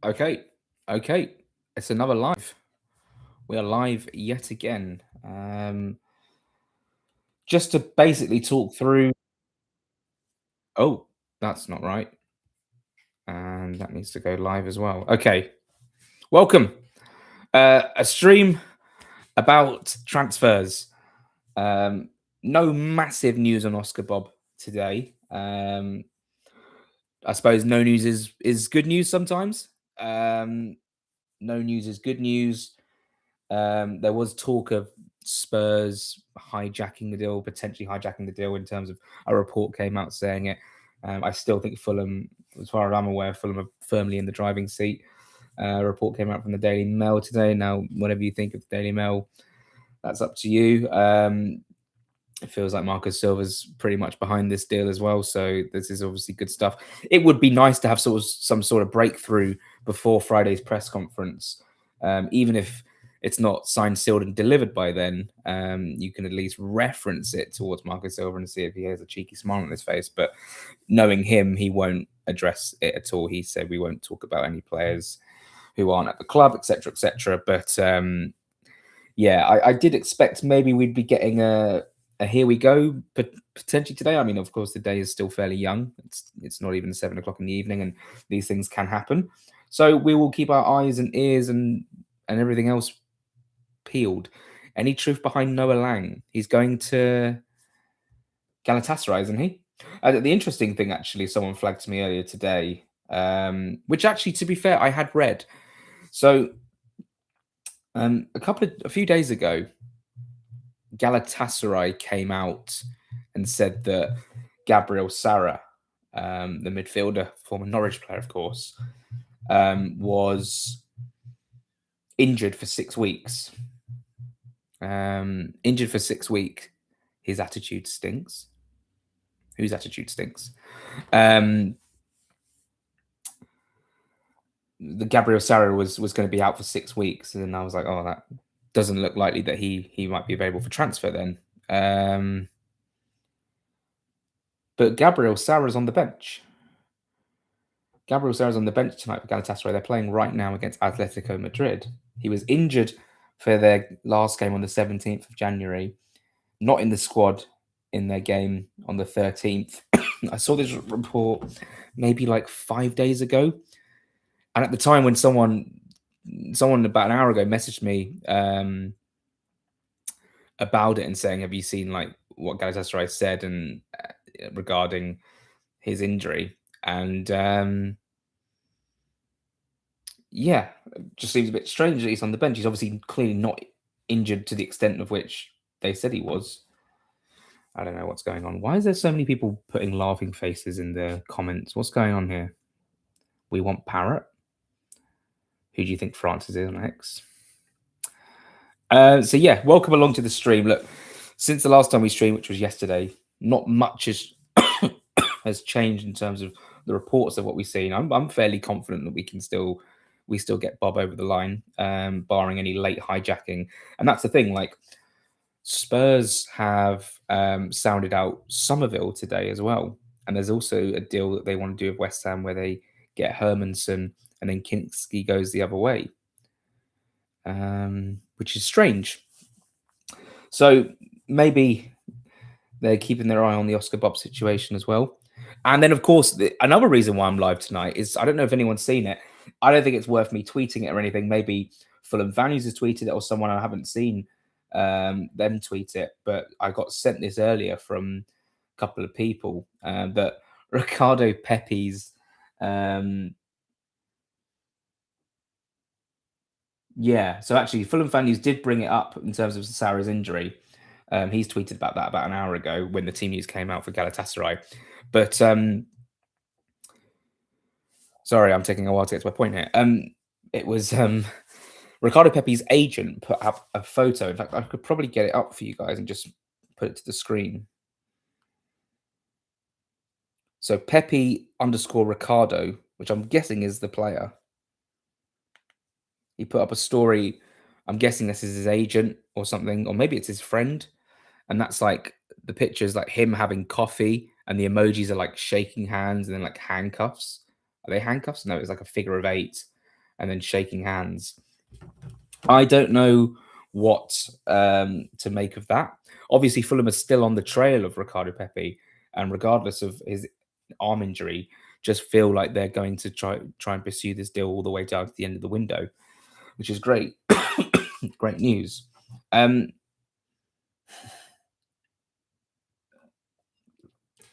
Okay, okay. It's another live. We are live yet again. Just to basically talk through. Oh, that's not right. And that needs to go live as well. Okay, welcome. A stream about transfers. Um, no massive news on Oscar Bob today. I suppose no news is good news sometimes. Um, no news is good news. There was talk of Spurs hijacking the deal, potentially hijacking the deal in terms of a report came out saying it. I still think Fulham, as far as I'm aware, Fulham are firmly in the driving seat. A report came out from the Daily Mail today. Now, whatever you think of the Daily Mail, that's up to you. It feels like Marcus Silva's pretty much behind this deal as well. So this is obviously good stuff. It would be nice to have some sort of breakthrough before Friday's press conference, even if it's not signed, sealed, and delivered by then. You can at least reference it towards Marcus Silva and see if he has a cheeky smile on his face. But knowing him, he won't address it at all. He said we won't talk about any players who aren't at the club, etc., etc. But yeah, I did expect maybe we'd be getting a here we go potentially today. I mean, of course, the day is still fairly young. It's not even 7 o'clock in the evening, and these things can happen. So we will keep our eyes and ears and everything else peeled. Any truth behind Noah Lang? He's going to Galatasaray, isn't he? The interesting thing, actually, someone flagged to me earlier today, which actually, to be fair, I had read. So a few days ago, Galatasaray came out and said that Gabriel Sara, the midfielder, former Norwich player, of course, was injured for 6 weeks. Injured for 6 weeks. His attitude stinks. Whose attitude stinks? The Gabriel Sara was going to be out for 6 weeks, and then I was like, oh, that doesn't look likely that he might be available for transfer then. But Gabriel Sara's on the bench. Gabriel Sara's on the bench tonight for Galatasaray. They're playing right now against Atletico Madrid. He was injured for their last game on the 17th of January, not in the squad in their game on the 13th. I saw this report maybe like 5 days ago. And at the time when someone about an hour ago messaged me about it and saying, have you seen like what Galatasaray said and regarding his injury? And yeah, it just seems a bit strange that he's on the bench. He's obviously clearly not injured to the extent of which they said he was. I don't know what's going on. Why is there so many people putting laughing faces in the comments? What's going on here? We want Parrot. Who do you think Francis is on X? So yeah, welcome along to the stream. Look, since the last time we streamed, which was yesterday, not much has changed in terms of the reports of what we've seen. I'm fairly confident that we still get Bob over the line, barring any late hijacking. And that's the thing, like Spurs have sounded out Somerville today as well. And there's also a deal that they want to do with West Ham where they get Hermanson and then Kinski goes the other way, which is strange. So maybe they're keeping their eye on the Oscar Bob situation as well. And then, of course, another reason why I'm live tonight is I don't know if anyone's seen it. I don't think it's worth me tweeting it or anything. Maybe Fulham Values has tweeted it or someone I haven't seen them tweet it. But I got sent this earlier from a couple of people that Ricardo Pepe's yeah. So actually, Fulham Fan News did bring it up in terms of Sarah's injury. He's tweeted about that about an hour ago when the team news came out for Galatasaray. But sorry, I'm taking a while to get to my point here. It was Ricardo Pepe's agent put up a photo. In fact, I could probably get it up for you guys and just put it to the screen. So Pepe _ Ricardo, which I'm guessing is the player. He put up a story. I'm guessing this is his agent or something, or maybe it's his friend. And that's like the pictures, like him having coffee, and the emojis are like shaking hands and then like handcuffs. Are they handcuffs? No, it's like a figure of 8. and then shaking hands. I don't know what to make of that. Obviously, Fulham are still on the trail of Ricardo Pepe, and regardless of his arm injury, just feel like they're going to try and pursue this deal all the way down to the end of the window, which is great. Great news.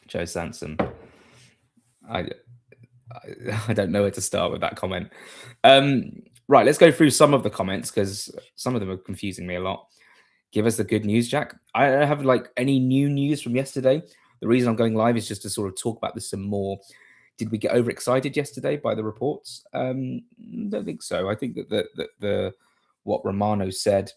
Joe Sanson. I I don't know where to start with that comment. Right, let's go through some of the comments because some of them are confusing me a lot. Give us the good news, Jack. I don't have like any new news from yesterday. The reason I'm going live is just to sort of talk about this some more. Did we get overexcited yesterday by the reports? Don't think so. I think that the what Romano said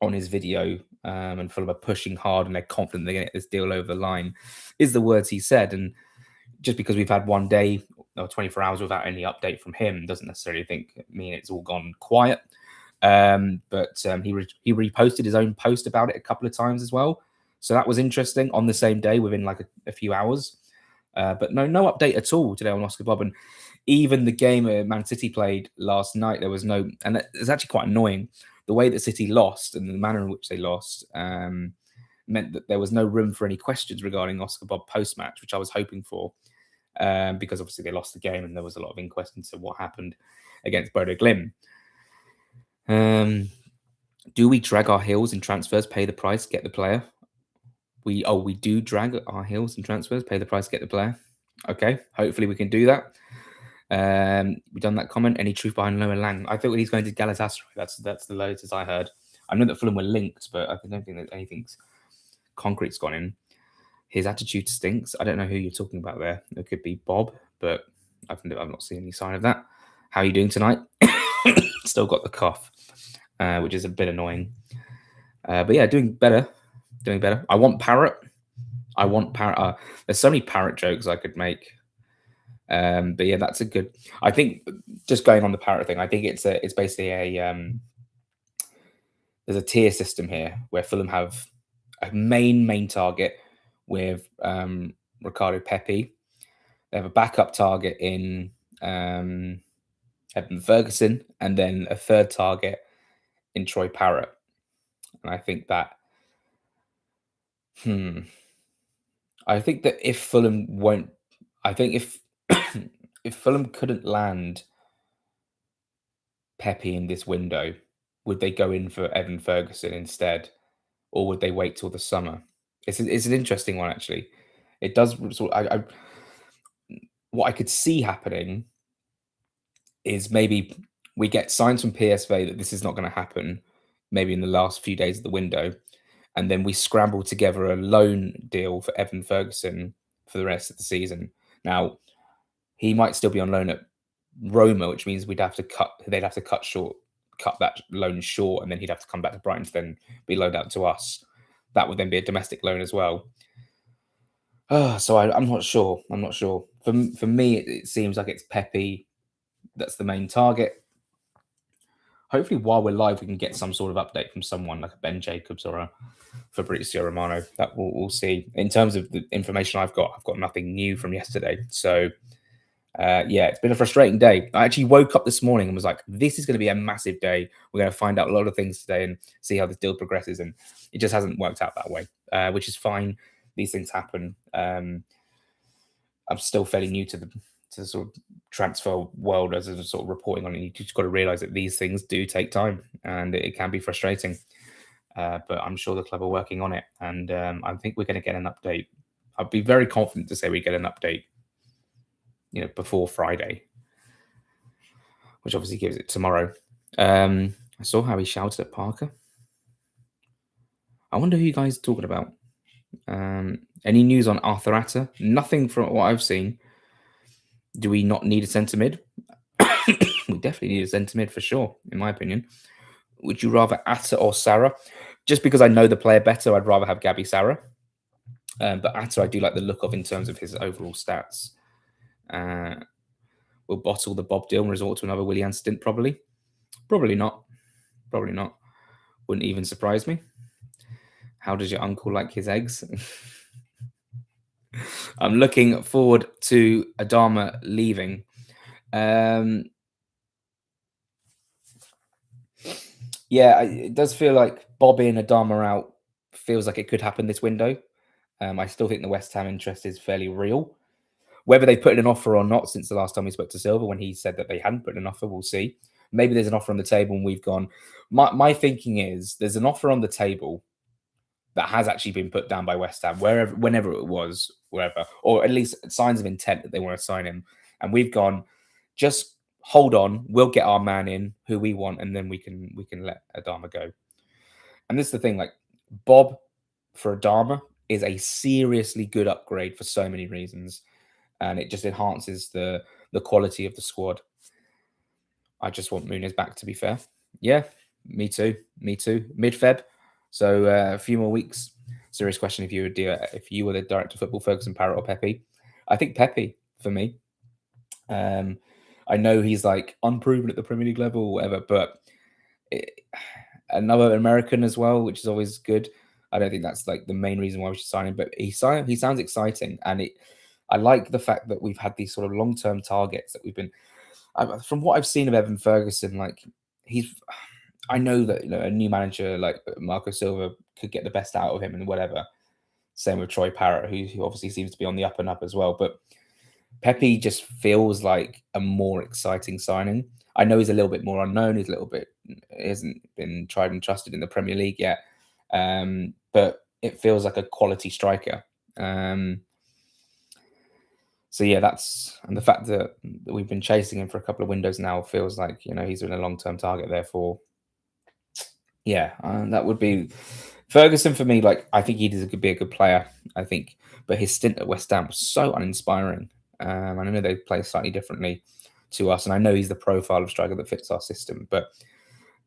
on his video and Fulham are pushing hard and they're confident they're going to get this deal over the line is the words he said. And just because we've had one day or 24 hours without any update from him doesn't necessarily mean it's all gone quiet. But he reposted his own post about it a couple of times as well. So that was interesting on the same day within like a few hours. But no update at all today on Oscar Bobb. And even the game Man City played last night, there was no, and it's actually quite annoying. The way that City lost and the manner in which they lost meant that there was no room for any questions regarding Oscar Bobb post-match, which I was hoping for, because obviously they lost the game and there was a lot of inquest into what happened against Bodo Glimt. Do we drag our heels in transfers, pay the price, get the player? We do drag our heels in transfers, pay the price, get the player. Okay, hopefully we can do that. We've done that comment. Any truth behind Noah Lang? I thought he's going to Galatasaray. That's the latest I heard. I know that Fulham were linked, but I don't think that anything's concrete's gone in. His attitude stinks. I don't know who you're talking about there. It could be Bobb, but I've not seen any sign of that. How are you doing tonight? Still got the cough, which is a bit annoying. But yeah, doing better. Doing better. I want Parrot. There's so many Parrot jokes I could make. But yeah, that's a good. I think just going on the Parrot thing, I think it's basically there's a tier system here where Fulham have a main target with Ricardo Pepe. They have a backup target in Evan Ferguson, and then a third target in Troy Parrott. And I think that I think that if Fulham won't, I think if if Fulham couldn't land Pepe in this window, would they go in for Evan Ferguson instead, or would they wait till the summer? It's an interesting one actually. It does sort of, what I could see happening is maybe we get signs from PSV that this is not going to happen, maybe in the last few days of the window, and then we scramble together a loan deal for Evan Ferguson for the rest of the season. Now, he might still be on loan at Roma, which means they'd have to cut that loan short, and then he'd have to come back to Brighton to then be loaned out to us. That would then be a domestic loan as well. So I'm not sure. For me, it seems like it's Pepe that's the main target. Hopefully, while we're live, we can get some sort of update from someone like a Ben Jacobs or a Fabrizio Romano. That we'll see. In terms of the information I've got nothing new from yesterday. So, yeah, it's been a frustrating day. I actually woke up this morning and was like, this is going to be a massive day. We're going to find out a lot of things today and see how this deal progresses. And it just hasn't worked out that way, which is fine. These things happen. I'm still fairly new to the sort of transfer world as a sort of reporting on it. You just got to realize that these things do take time and it can be frustrating. But I'm sure the club are working on it. And I think we're going to get an update. I'd be very confident to say we get an update, before Friday, which obviously gives it tomorrow. I saw how he shouted at Parker. I wonder who you guys are talking about. Any news on Arthur Atta? Nothing from what I've seen. Do we not need a centre mid? We definitely need a centre mid for sure, in my opinion. Would you rather Atta or Sarah? Just because I know the player better, I'd rather have Gabby Sarah. But Atta, I do like the look of in terms of his overall stats. We'll bottle the Bobb deal and resort to another Willian stint, probably. Probably not. Wouldn't even surprise me. How does your uncle like his eggs? I'm looking forward to Adama leaving. Yeah, it does feel like Bobby and Adama out feels like it could happen this window. I still think the West Ham interest is fairly real. Whether they put in an offer or not since the last time we spoke to Silva, when he said that they hadn't put in an offer, we'll see. Maybe there's an offer on the table and we've gone. My thinking is there's an offer on the table that has actually been put down by West Ham, wherever, whenever it was, wherever, or at least signs of intent that they want to sign him. And we've gone, just hold on, we'll get our man in who we want, and then we can let Adama go. And this is the thing, like Bobb for Adama is a seriously good upgrade for so many reasons, and it just enhances the quality of the squad. I just want Muniz back. To be fair, yeah, me too, me too. Mid Feb, so a few more weeks. Serious question: if you were the director of football, Ferguson, Parrott, or Pepe? I think Pepe for me. Um, I know he's like unproven at the Premier League level or whatever, but it, another American as well, which is always good. I don't think that's like the main reason why we should sign him, but he sounds exciting, and I like the fact that we've had these sort of long term targets that we've been. From what I've seen of Evan Ferguson, like he's, I know that a new manager like Marco Silva could get the best out of him and whatever. Same with Troy Parrott, who obviously seems to be on the up and up as well. But Pepe just feels like a more exciting signing. I know he's a little bit more unknown. He's a little bit hasn't been tried and trusted in the Premier League yet, but it feels like a quality striker. So yeah, and the fact that we've been chasing him for a couple of windows now feels like he's been a long-term target. Therefore, yeah, that would be Ferguson for me. Like I think could be a good player. I think, but his stint at West Ham was so uninspiring. I know they play slightly differently to us, and I know he's the profile of striker that fits our system. But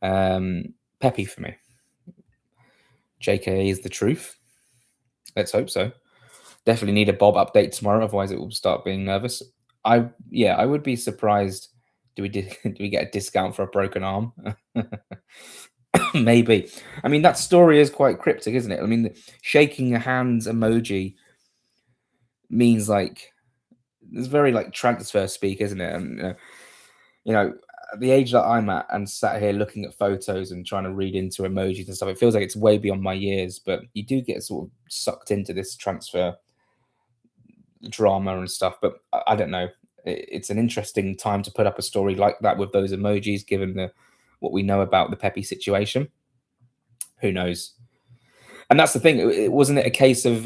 Pepe for me, JK is the truth. Let's hope so. Definitely need a Bobb update tomorrow, otherwise it will start being nervous. I would be surprised. Do we get a discount for a broken arm? Maybe. I mean, that story is quite cryptic, isn't it? I mean, the shaking hands emoji means like it's very like transfer speak, isn't it? And at the age that I'm at, and sat here looking at photos and trying to read into emojis and stuff, it feels like it's way beyond my years. But you do get sort of sucked into this transfer drama and stuff. But I don't know. It's an interesting time to put up a story like that with those emojis, given what we know about the Pepe situation. Who knows? And that's the thing. It wasn't it a case of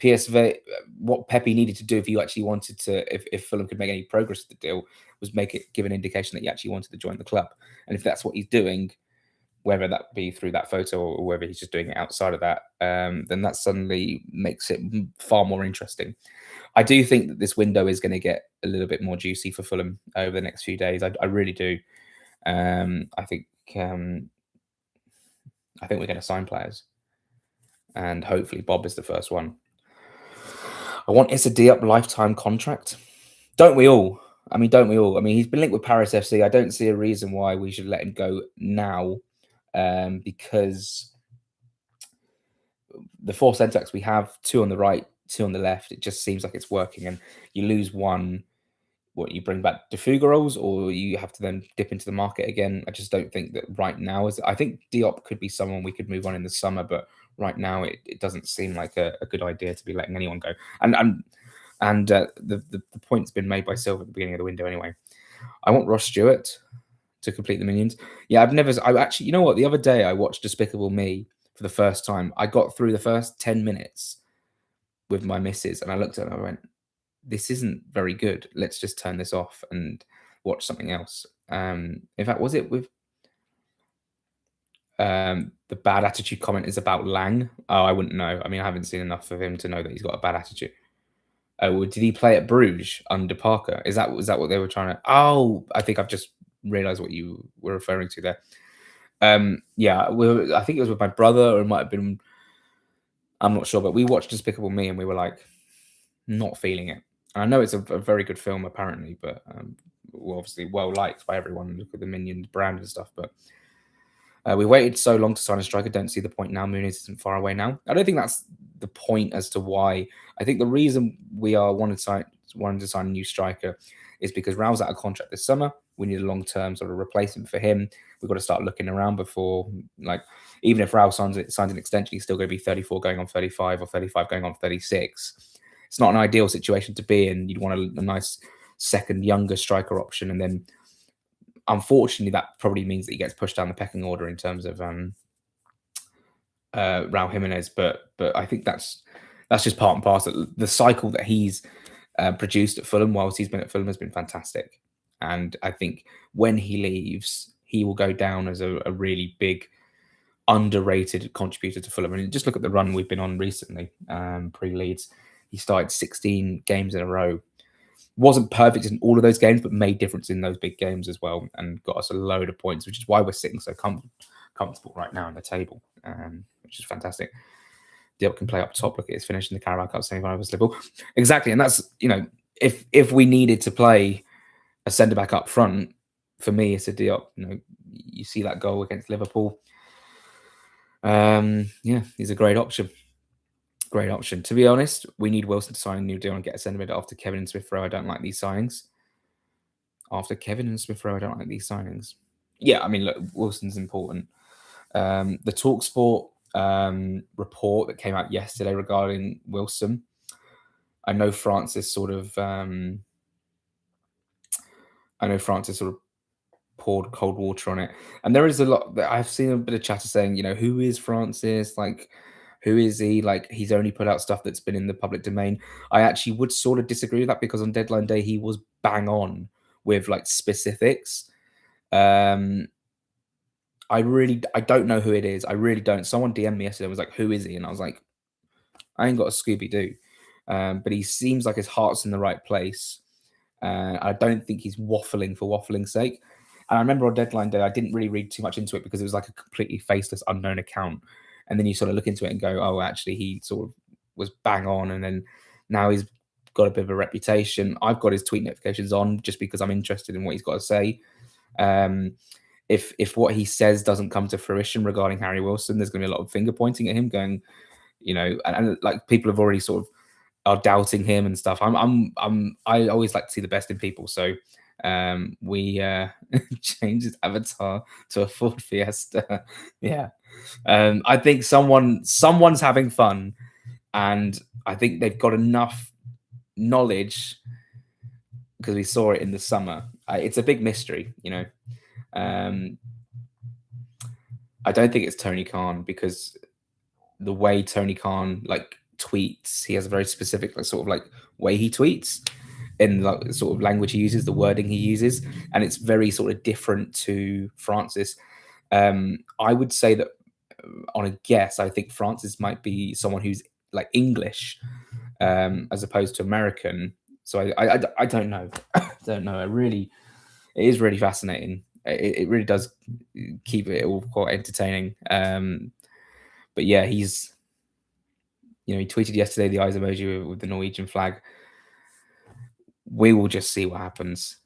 PSV, what Pepe needed to do if you actually wanted to, if Fulham could make any progress with the deal, was give an indication that he actually wanted to join the club. And if that's what he's doing, whether that be through that photo or whether he's just doing it outside of that, then that suddenly makes it far more interesting. I do think that this window is going to get a little bit more juicy for Fulham over the next few days. I really do. I think we're going to sign players, and hopefully Bobb is the first one. I want Issa Diop lifetime contract. Don't we all? I mean, don't we all? I mean, he's been linked with Paris FC. I don't see a reason why we should let him go now, because the four centre backs we have, two on the right, two on the left, it just seems like it's working. And you lose one, what, you bring back Defugaros, or you have to then dip into the market again. I just don't think that right now I think Diop could be someone we could move on in the summer, but right now it doesn't seem like a good idea to be letting anyone go. And the point's been made by Silva at the beginning of the window anyway. I want Ross Stewart to complete the Minions. Yeah, I actually, you know what? The other day I watched Despicable Me for the first time. I got through the first 10 minutes with my missus, and I looked at it and I went, this isn't very good. Let's just turn this off and watch something else. In fact, was it with the bad attitude comment is about Lang? Oh, I wouldn't know. I mean, I haven't seen enough of him to know that he's got a bad attitude. Oh, did he play at Bruges under Parker? Was that what they were trying to? Oh, I think I've just realised what you were referring to there. Yeah, I think it was with my brother, or it might have been. I'm not sure, but we watched Despicable Me and we were like, not feeling it. And I know it's a very good film apparently, but obviously well liked by everyone. Look at the Minions brand and stuff, but. We waited so long to sign a striker. Don't see the point now. Muniz isn't far away now. I don't think that's the point as to why. I think the reason we are wanting to sign a new striker is because Raul's out of contract this summer. we need a long-term sort of replacement for him. We've got to start looking around before, like, even if Raul signs an extension, he's still going to be 34 going on 35 or 35 going on 36. It's not an ideal situation to be in. You'd want a nice second, younger striker option. And then, unfortunately, that probably means that he gets pushed down the pecking order in terms of Raul Jimenez. But I think that's just part and parcel. The cycle that he's produced at Fulham whilst he's been at Fulham has been fantastic. And I think when he leaves, he will go down as a really big, underrated contributor to Fulham. And just look at the run we've been on recently, pre-Leeds. He started 16 games in a row. Wasn't perfect in all of those games, but made difference in those big games as well, and got us a load of points, which is why we're sitting so comfortable right now in the table, which is fantastic. Diop can play up top. Look at his finish in the Carabao Cup semi-final with Liverpool. Exactly, and that's, if we needed to play a centre back up front, for me, it's a Diop. You see that goal against Liverpool. He's a great option. Great option. To be honest, we need Wilson to sign a new deal and get a centre mid after Kevin and Smith Rowe. I don't like these signings. Yeah, I mean, look, Wilson's important. The TalkSport report that came out yesterday regarding Wilson, I know Francis sort of poured cold water on it, and there is a lot that I've seen a bit of chatter saying, who is Francis? Like, who is he? Like, he's only put out stuff that's been in the public domain. I actually would sort of disagree with that, because on deadline day he was bang on with like specifics. I don't know who it is. I really don't. Someone DM'd me yesterday and was like, who is he? And I was like, I ain't got a Scooby-Doo. But he seems like his heart's in the right place. I don't think he's waffling for waffling's sake. And I remember on deadline day, I didn't really read too much into it because it was like a completely faceless, unknown account. And then you sort of look into it and go, oh, actually, he sort of was bang on. And then now he's got a bit of a reputation. I've got his tweet notifications on just because I'm interested in what he's got to say. If what he says doesn't come to fruition regarding Harry Wilson, there's going to be a lot of finger pointing at him, going, and like people have already sort of are doubting him and stuff. I always like to see the best in people. So we changed his avatar to a Ford Fiesta. Yeah. I think someone's having fun, and I think they've got enough knowledge, because we saw it in the summer. It's a big mystery, I don't think it's Tony Khan, because the way Tony Khan like tweets, he has a very specific sort of way he tweets, and the sort of language he uses, the wording he uses, and it's very sort of different to Francis. I would say that on a guess, I think Francis might be someone who's like English, as opposed to American. So I don't know. I don't know. It is really fascinating. It really does keep it all quite entertaining. But yeah, he tweeted yesterday the eyes emoji with the Norwegian flag. We will just see what happens.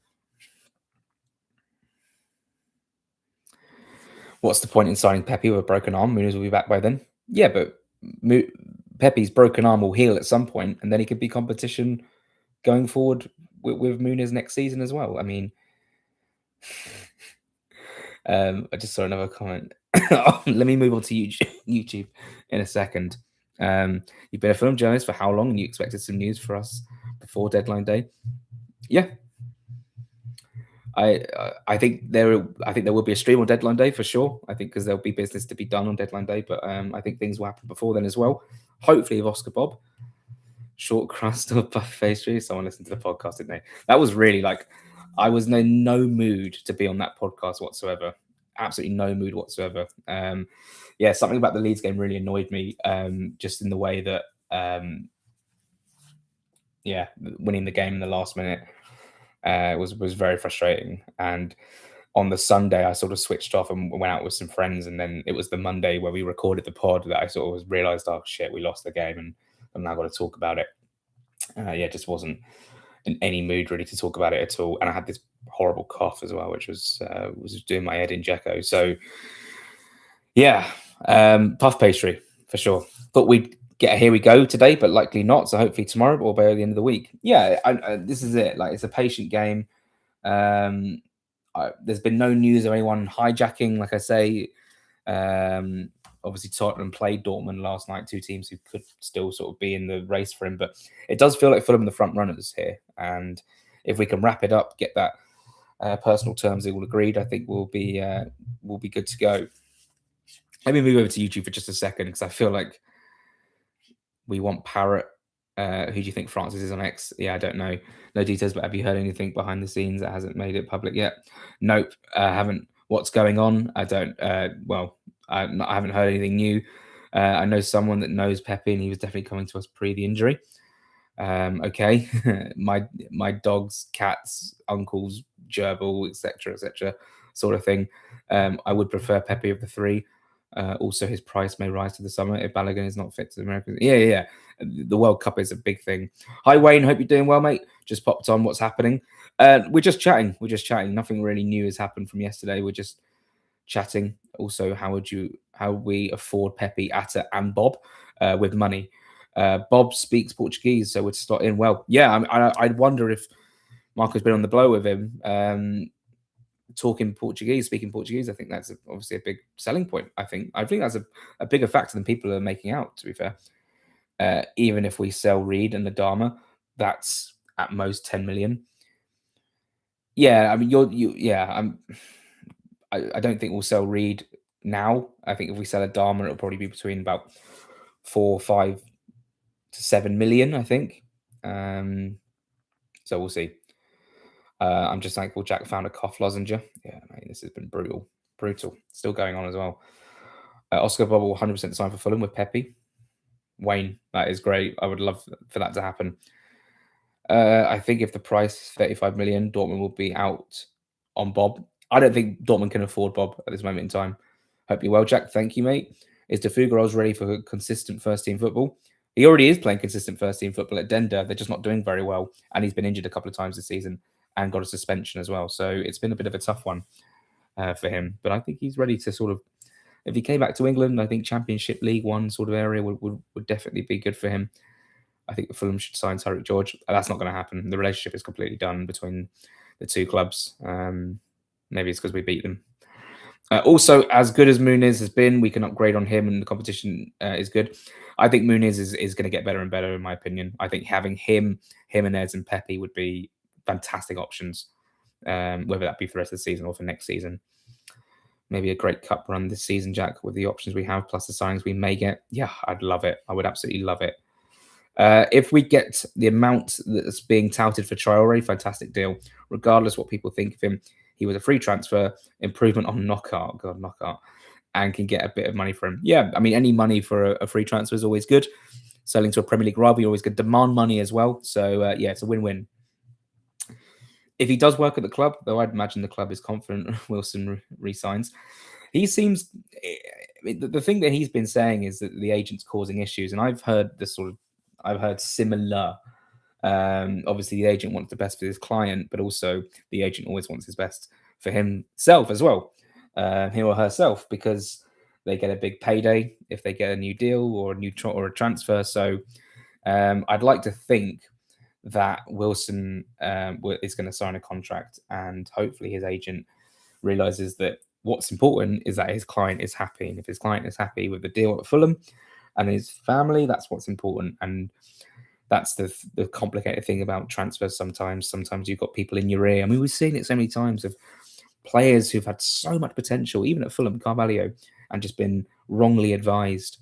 What's the point in signing Pepi with a broken arm? Muniz will be back by then. Yeah, but Pepe's broken arm will heal at some point, and then he could be competition going forward with Muniz next season as well. I mean, I just saw another comment. Let me move on to YouTube in a second. You've been a film journalist for how long, and you expected some news for us before deadline day? Yeah, I think there will be a stream on deadline day for sure. I think because there'll be business to be done on deadline day, but I think things will happen before then as well. Hopefully, with Oscar Bobb, short crust or buff pastry. Someone listened to the podcast, didn't they? That was really I was in no mood to be on that podcast whatsoever. Absolutely no mood whatsoever. Yeah, something about the Leeds game really annoyed me. Just in the way that, winning the game in the last minute was very frustrating. And on the Sunday, I sort of switched off and went out with some friends. And then it was the Monday where we recorded the pod that I sort of realised, oh shit, we lost the game, and I'm now got to talk about it. Just wasn't in any mood really to talk about it at all. And I had this horrible cough as well, which was doing my head in Jekko. So yeah, puff pastry for sure. Thought we'd get a here we go today, but likely not. So hopefully tomorrow or by the end of the week. Yeah, this is it. It's a patient game. there's been no news of anyone hijacking. Like I say, um, obviously Tottenham played Dortmund last night, two teams who could still sort of be in the race for him. But it does feel like Fulham are the front runners here, and if we can wrap it up, get that personal terms all agreed, I think we'll be good to go. Let me move over to YouTube for just a second because I feel like we want Parrot. Who do you think Francis is on X? Yeah, I don't know. No details, but have you heard anything behind the scenes that hasn't made it public yet? Nope, haven't. What's going on? I don't. I haven't heard anything new. I know someone that knows Pepe, and he was definitely coming to us pre the injury. Okay, my dogs, cats, uncles, gerbil, etc., sort of thing. I would prefer Pepe of the three. Also, his price may rise to the summer if Balogun is not fit to the Americans. Yeah. The World Cup is a big thing. Hi, Wayne. Hope you're doing well, mate. Just popped on. What's happening? We're just chatting. Nothing really new has happened from yesterday. We're just chatting. Also, how we afford Pepe, Atta, and Bobb with money? Bobb speaks Portuguese, so would slot in well. Yeah, I'd wonder if Marco's been on the blow with him. Speaking Portuguese, I think that's obviously a big selling point. I think that's a bigger factor than people are making out, to be fair. Even if we sell Reed and Ladama, that's at most 10 million. Yeah, I mean, I don't think we'll sell Reed now. I think if we sell Adama, it'll probably be between about 4, 5 to 7 million, I think. So we'll see. I'm just thankful Jack found a cough lozenge. Yeah, mate, this has been brutal. Still going on as well. Oscar Bobb will 100% sign for Fulham with Pepe. Wayne, that is great. I would love for that to happen. I think if the price is 35 million, Dortmund will be out on Bobb. I don't think Dortmund can afford Bobb at this moment in time. Hope you're well, Jack. Thank you, mate. Is DeFugaros ready for consistent first-team football? He already is playing consistent first-team football at Dender. They're just not doing very well, and he's been injured a couple of times this season and got a suspension as well. So it's been a bit of a tough one for him. But I think he's ready to sort of, if he came back to England, I think Championship, League One sort of area would definitely be good for him. I think Fulham should sign Tyreek George. That's not going to happen. The relationship is completely done between the two clubs. Maybe it's because we beat them. Also, as good as Muniz has been, we can upgrade on him, and the competition is good. I think Muniz is going to get better and better, in my opinion. I think having him, Jimenez, and Pepe would be fantastic options, whether that be for the rest of the season or for next season. Maybe a great cup run this season, Jack, with the options we have, plus the signings we may get. Yeah, I'd love it. I would absolutely love it. If we get the amount that's being touted for Traore, fantastic deal. Regardless what people think of him, he was a free transfer, improvement on Knockout, and can get a bit of money for him. Yeah, I mean, any money for a free transfer is always good. Selling to a Premier League rival, you always get demand money as well. So, yeah, it's a win-win. If he does work at the club, though I'd imagine the club is confident Wilson resigns. He seems... the thing that he's been saying is that the agent's causing issues, and I've heard similar. Obviously, the agent wants the best for his client, but also the agent always wants his best for himself as well, him or herself, because they get a big payday if they get a new deal or a transfer. So I'd like to think that Wilson is going to sign a contract, and hopefully his agent realizes that what's important is that his client is happy, and if his client is happy with the deal at Fulham and his family, that's what's important. And that's the complicated thing about transfers sometimes. Sometimes you've got people in your ear. I mean, we've seen it so many times of players who've had so much potential, even at Fulham, Carvalho, and just been wrongly advised.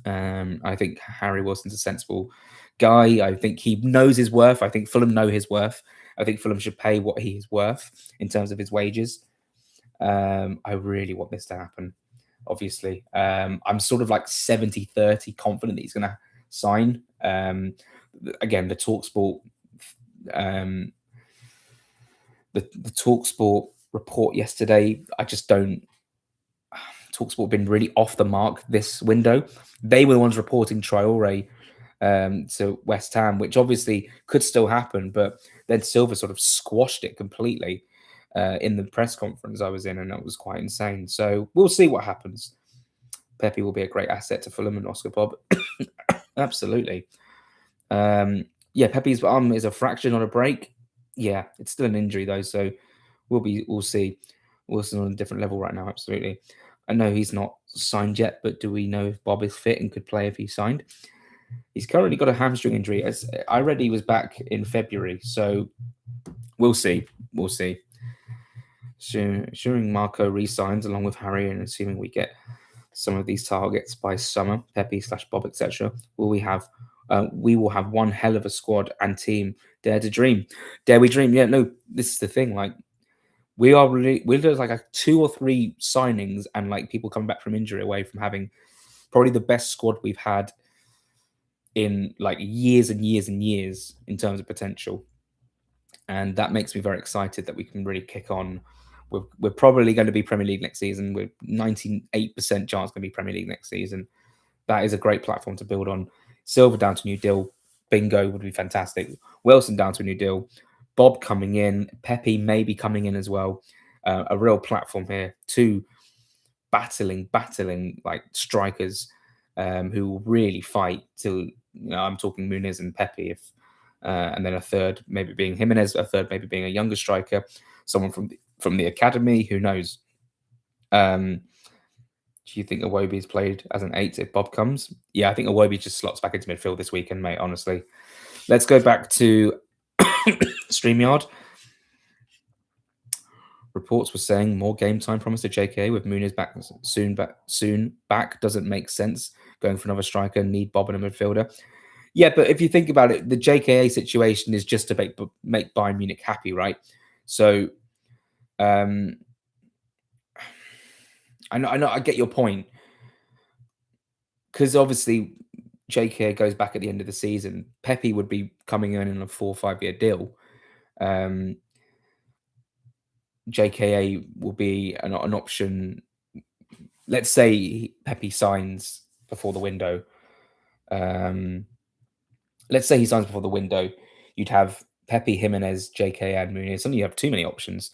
I think Harry Wilson's a sensible guy. I think he knows his worth. I think Fulham know his worth. I think Fulham should pay what he is worth in terms of his wages. I really want this to happen. Obviously, I'm sort of like 70-30 confident that he's going to sign. Again, the TalkSport, the TalkSport report yesterday, I just don't. TalkSport have been really off the mark this window. They were the ones reporting Traore to West Ham, which obviously could still happen, but then Silva sort of squashed it completely in the press conference I was in, and that was quite insane. So we'll see what happens. Pepe will be a great asset to Fulham and Oscar Bobb. Absolutely. Yeah, Pepe's arm is a fracture, not a break. Yeah, it's still an injury though, so We'll see. Wilson on a different level right now, absolutely. I know he's not signed yet, but do we know if Bobb is fit and could play if he signed? He's currently got a hamstring injury. As I read, he was back in February, so we'll see. We'll see. Assuming Marco resigns along with Harry, and assuming we get some of these targets by summer, Pepi slash Bob, etc., we will have one hell of a squad and team. Dare to dream, dare we dream? Yeah, no, this is the thing. Like we're just like 2 or 3 signings and like people coming back from injury away from having probably the best squad we've had in like years and years and years in terms of potential. And that makes me very excited that we can really kick on. We're probably going to be Premier League next season. We're 98% chance going to be Premier League next season. That is a great platform to build on. Silva down to a new deal. Bingo would be fantastic. Wilson down to a new deal. Bobb coming in. Pepi maybe coming in as well. A real platform here. 2 battling like strikers who will really fight till I'm talking Muniz and Pepe, if and then a third maybe being Jimenez, a third maybe being a younger striker, someone from the academy. Who knows? Do you think Iwobi's played as an 8 if Bob comes? Yeah, I think Iwobi just slots back into midfield this weekend, mate. Honestly, let's go back to StreamYard. Reports were saying more game time promised to JK with Muniz soon back doesn't make sense. Going for another striker, need Bob and a midfielder. Yeah, but if you think about it, the JKA situation is just to make Bayern Munich happy, right? So, I know, I get your point, because obviously JKA goes back at the end of the season. Pepe would be coming in a 4 or 5 year deal. JKA will be an option. Let's say Pepe signs before the window. Let's say he signs before the window. You'd have Pepe, Jimenez, JKA, and Muniz. Suddenly you have too many options.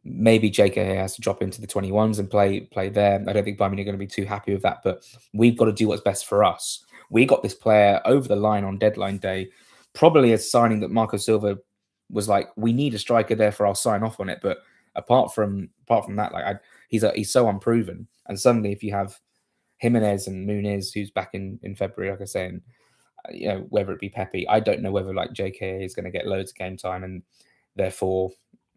Maybe JKA has to drop into the 21s and play there. I don't think Bayern Munich are going to be too happy with that, but we've got to do what's best for us. We got this player over the line on deadline day, probably a signing that Marco Silva was like, we need a striker, therefore I'll sign off on it. But apart from that, like he's so unproven. And suddenly, if you have Jimenez and Muniz, who's back in February, like I say, and whether it be Pepe, I don't know whether like JK is going to get loads of game time, and therefore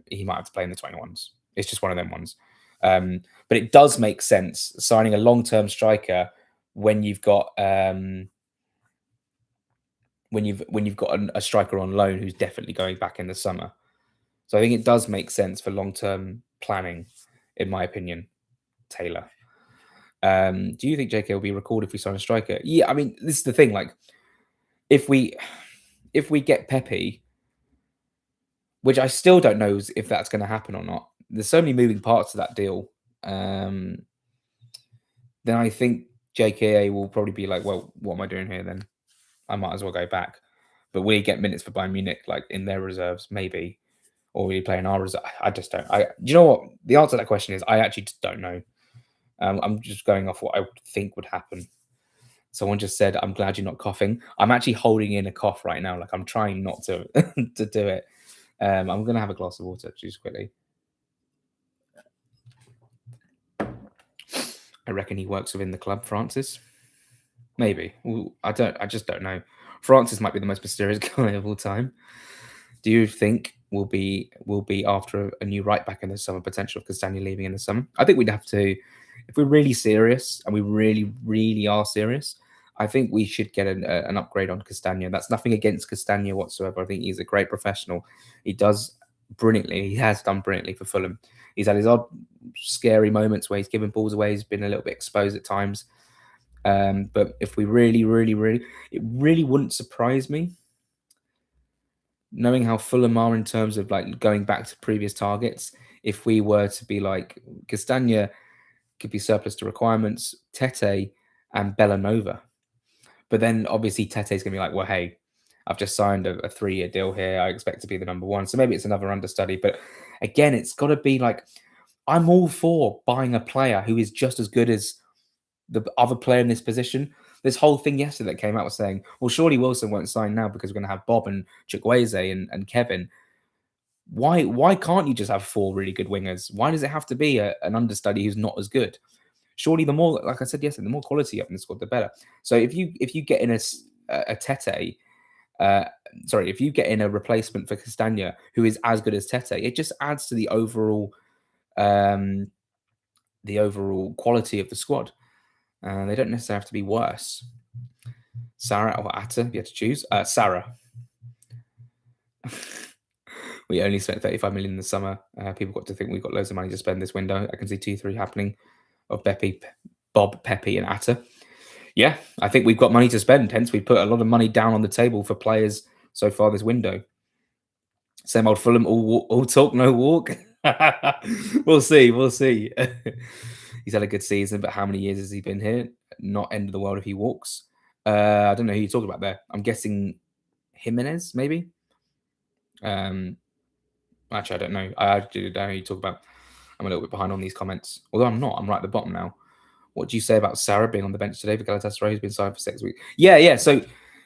he might have to play in the 21s. It's just one of them ones. But it does make sense signing a long-term striker when you've got a striker on loan who's definitely going back in the summer. So I think it does make sense for long-term planning, in my opinion. Taylor, do you think JK will be recalled if we sign a striker? Yeah, I mean, this is the thing. Like, if we get Pepe, which I still don't know if that's going to happen or not. There's so many moving parts to that deal. Then I think JKA will probably be like, well, what am I doing here then? I might as well go back. But will he get minutes for Bayern Munich, like in their reserves, maybe? Or will he play in our reserve? I just don't. Do you know what? The answer to that question is I actually just don't know. I'm just going off what I would think would happen. Someone just said, I'm glad you're not coughing. I'm actually holding in a cough right now. Like, I'm trying not to to do it. I'm going to have a glass of water just quickly. I reckon he works within the club, Francis. Maybe. I just don't know. Francis might be the most mysterious guy of all time. Do you think we'll be after a new right back in the summer, potential of Castagna leaving in the summer? I think we'd have to, if we're really serious, and we really, really are serious, I think we should get an upgrade on Castagna. That's nothing against Castagna whatsoever. I think he's a great professional. He does brilliantly. He has done brilliantly for Fulham. He's had his odd scary moments where he's given balls away. He's been a little bit exposed at times. But if we really, really, really, it really wouldn't surprise me, knowing how Fulham are in terms of like going back to previous targets, if we were to be like Castagna could be surplus to requirements, Tete and Bellanova. But then obviously Tete's going to be like, well, hey, I've just signed a 3-year deal here. I expect to be the number one. So maybe it's another understudy. But again, it's got to be like, I'm all for buying a player who is just as good as the other player in this position. This whole thing yesterday that came out was saying, well, surely Wilson won't sign now because we're going to have Bobb and Chukwueze and Kevin. Why can't you just have 4 really good wingers? Why does it have to be an understudy who's not as good? Surely the more, like I said yesterday, the more quality up in the squad, the better. So if you get in a Tete, uh, sorry, if you get in a replacement for Castagna who is as good as Tete, it just adds to um, the overall quality of the squad. They don't necessarily have to be worse. Sarah or Atta, if you had to choose. Sarah. We only spent 35 million in the summer. People got to think we've got loads of money to spend this window. I can see 2-3 happening of Pepe, Bobb, Pepe, and Atta. Yeah, I think we've got money to spend. Hence, we put a lot of money down on the table for players so far this window. Same old Fulham, all talk, no walk. We'll see. We'll see. He's had a good season, but how many years has he been here? Not end of the world if he walks. I don't know who you're talking about there. I'm guessing Jimenez, maybe. Actually, I don't know. I actually don't know who you talk about. I'm a little bit behind on these comments. Although I'm not. I'm right at the bottom now. What do you say about Sarah being on the bench today for Galatasaray? Who's been signed for 6 weeks? Yeah. So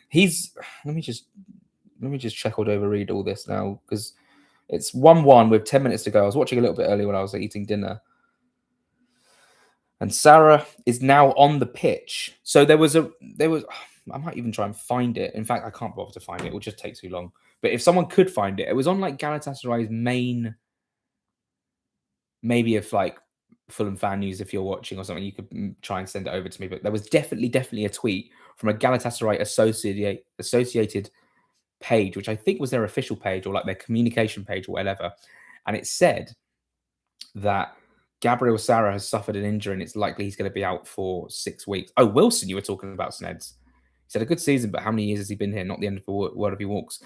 he's. Let me just check over read all this now because it's 1-1 with 10 minutes to go. I was watching a little bit earlier when I was eating dinner, and Sarah is now on the pitch. So there was. I might even try and find it. In fact, I can't bother to find it. It will just take too long. But if someone could find it, it was on like Galatasaray's main. Maybe if like Fulham fan news, if you're watching or something, you could try and send it over to me. But there was definitely a tweet from a Galatasaray associated page, which I think was their official page or like their communication page or whatever. And it said that Gabriel Sara has suffered an injury and it's likely he's going to be out for 6 weeks. Oh, Wilson, you were talking about, Sneds. He said a good season, but how many years has he been here? Not the end of the world if he walks.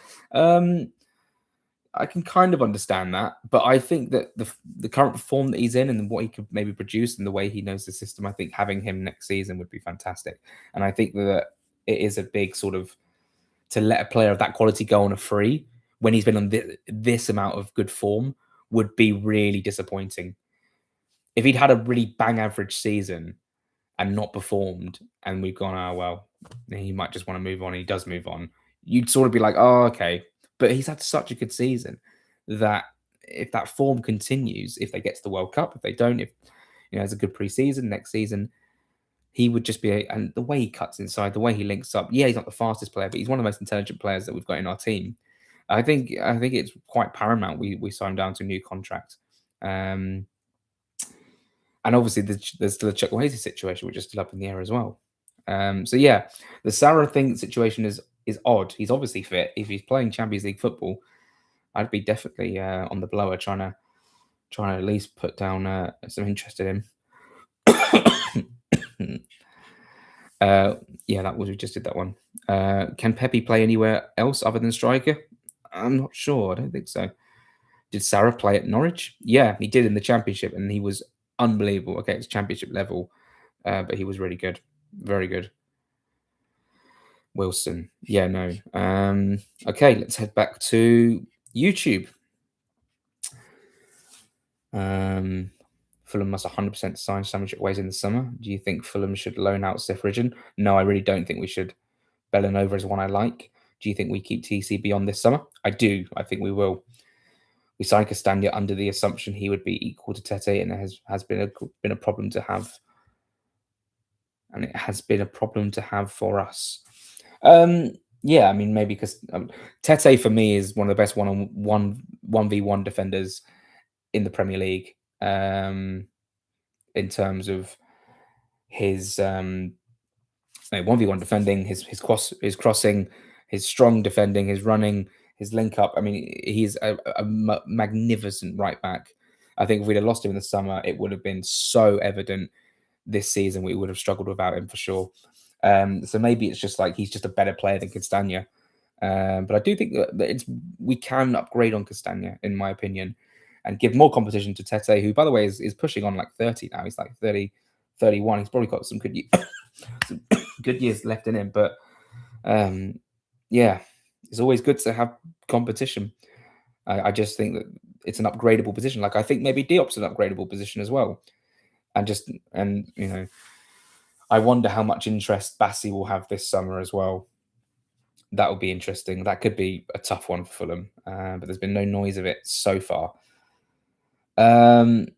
I can kind of understand that, but I think that the current form that he's in and what he could maybe produce and the way he knows the system, I think having him next season would be fantastic. And I think that it is a big sort of to let a player of that quality go on a free when he's been on this amount of good form would be really disappointing. If he'd had a really bang average season and not performed, and we've gone, oh well, he might just want to move on. And he does move on. You'd sort of be like, oh okay. But he's had such a good season that if that form continues, if they get to the World Cup, if they don't, if has a good preseason next season, he would just be. And the way he cuts inside, the way he links up, yeah, he's not the fastest player, but he's one of the most intelligent players that we've got in our team. I think it's quite paramount we sign down to a new contract. And obviously there's still a Chukwueze situation, which is still up in the air as well. So yeah, the Sarah thing situation is odd. He's obviously fit. If he's playing Champions League football, I'd be definitely on the blower trying to at least put down some interest in him. Yeah, we just did that one. Can Pepi play anywhere else other than striker? I'm not sure. I don't think so. Did Sarah play at Norwich? Yeah, he did in the Championship, and he was unbelievable. Okay, it's Championship level, but he was really good, very good. Wilson. Yeah, no. Okay, let's head back to YouTube. Fulham must 100% sign Samuel Chukwueze in the summer. Do you think Fulham should loan out Seth Ridgen? No, I really don't think we should. Bellanova is one I like. Do you think we keep TC beyond this summer? I do. I think we will. We signed Castagna under the assumption he would be equal to Tete, and it has been a problem to have. And it has been a problem to have for us. Yeah, I mean, maybe because Tete for me is one of the best 1v1 defenders in the Premier League. In terms of his 1v1 defending, his crossing, his strong defending, his running, his link up. I mean, he's a magnificent right back. I think if we'd have lost him in the summer, it would have been so evident this season we would have struggled without him for sure. So maybe it's just like he's just a better player than Castagna. But I do think that we can upgrade on Castagna, in my opinion, and give more competition to Tete, who, by the way, is pushing on like 30 now. He's like 30, 31. He's probably got some good years left in him. But yeah, it's always good to have competition. I just think that it's an upgradable position. Like I think maybe Diop's an upgradable position as well. And I wonder how much interest Bassi will have this summer as well. That would be interesting. That could be a tough one for Fulham, but there's been no noise of it so far. Um,